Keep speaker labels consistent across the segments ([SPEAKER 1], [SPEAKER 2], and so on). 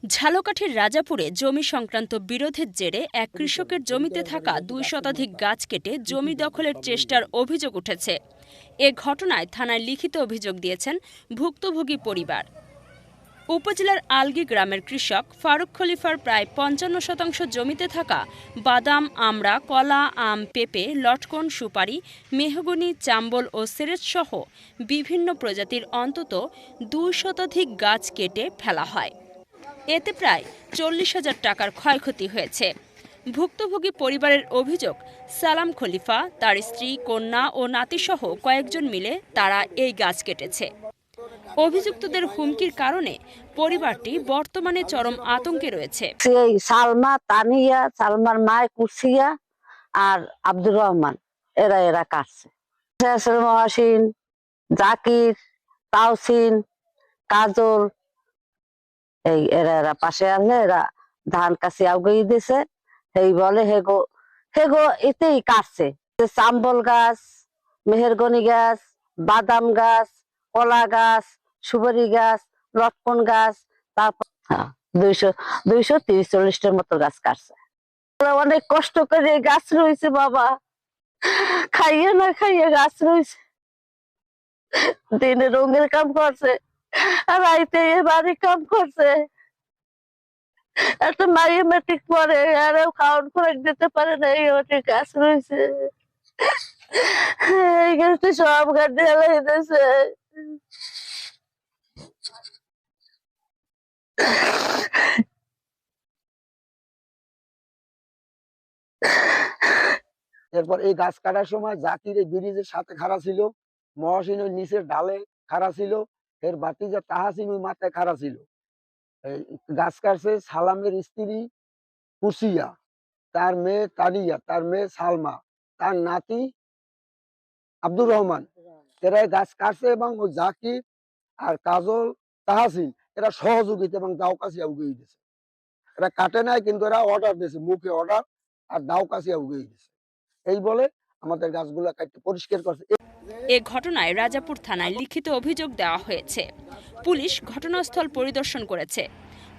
[SPEAKER 1] ঝালকাঠির রাজাপুরে জমি সংক্রান্ত বিরোধের জেরে এক কৃষকের জমিতে থাকা ২ শতাধিক গাছ কেটে জমি দখলের চেষ্টার অভিযোগ উঠেছে। এ ঘটনায় থানায় লিখিত অভিযোগ দিয়েছেন ভুক্তভোগী পরিবার। উপজেলার আলগী গ্রামের কৃষক ফারুক খলিফার প্রায় ৫৫% জমিতে থাকা বাদাম, আমড়া, কলা, আম, পেঁপে, লটকন, সুপারি, মেহগনি, চাম্বল ও সেরেজ সহ বিভিন্ন প্রজাতির অন্তত ২ শতাধিক গাছ কেটে ফেলা হয়। এতে প্রায় ৪০,০০০ টাকার ক্ষয়ক্ষতি হয়েছে। ভুক্তভোগী পরিবারের অভিযোগ, সালাম খলিফা, তার স্ত্রী, কন্যা ও নাতিসহ কয়েকজন মিলে তারা এই গাছ কেটেছে। অভিযুক্তদের হুমকির কারণে পরিবারটি বর্তমানে চরম আতঙ্কে রয়েছে।
[SPEAKER 2] সালমা, তানিয়া, সালমার মা কুরসিয়া আর আব্দুর রহমান এরা কাটছে। মহাসিন, জাকির, তাওসিন, কাজল এরা পাশে আনলে এরা ধান কাছে আউগিয়ে দিছে। এই বলে হেগো এতেই কাটছে। চাম্বল গাছ, মেহেরগনি গাছ, বাদাম গাছ, কলা গাছ, সুপারি গাছ, লটকন গাছ, তারপর ২৩০-৪০টার মতো গাছ কাটছে। অনেক কষ্ট করে গাছ রয়েছে বাবা, খাইয়ে না খাইয়ে গাছ রয়েছে। দিনে রঙের কাম করছে আর রাইতে বাড়ি কাম করছে। একটা মাইয়ে মেট্রিক পরে আর খাওয়ান খোরাক দিতে পারে না, এই অনেক গাছ রয়েছে। এই গাছটা সব গাছ ঢেলাইতেছে।
[SPEAKER 3] এরপর এই গাছ কাটার সময় জাকির এই ব্রিজের সাথে খাড়া ছিল, মহসিন ওই নিচের ডালে খাড়া ছিল, এর বাতিজা তাহাসিন ওই মাথায় খাড়া ছিল। এই গাছ কাটছে সালামের স্ত্রী কুসিয়া, তার মেয়ে তানিয়া, তার মেয়ে সালমা, তার নাতি আব্দুর রহমান। এরা গাছ কাটছে এবং ওই জাকির আর কাজল, তাহাসিন এরা সহযোগিতা এবং দাও কাছিয়া উগিয়ে দিয়েছে। এরা কাটে নাই, কিন্তু এরা অর্ডার দিয়েছে, মুখে অর্ডার আর দাও কাছিয়া উগিয়ে দিয়েছে। এই বলে আমাদের গাছগুলো কাটতে পরিষ্কার করছে।
[SPEAKER 1] এ ঘটনায় রাজাপুর থানায় লিখিত অভিযোগ দেওয়া হয়েছে। পুলিশ ঘটনাস্থল পরিদর্শন করেছে।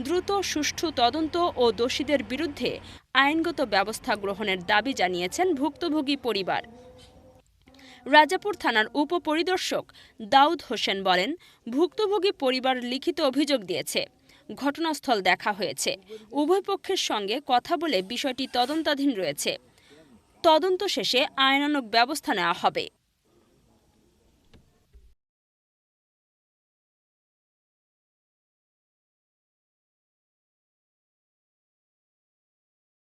[SPEAKER 1] দ্রুত সুষ্ঠু তদন্ত ও দোষীদের বিরুদ্ধে আইনগত ব্যবস্থা গ্রহণের দাবি জানিয়েছেন ভুক্তভোগী পরিবার। রাজাপুর থানার উপপরিদর্শক দাউদ হোসেন বলেন, ভুক্তভোগী পরিবার লিখিত অভিযোগ দিয়েছে, ঘটনাস্থল দেখা হয়েছে, উভয় পক্ষের সঙ্গে কথা বলে বিষয়টি তদন্তাধীন রয়েছে। তদন্ত শেষে আইনানুগ ব্যবস্থা নেওয়া হবে।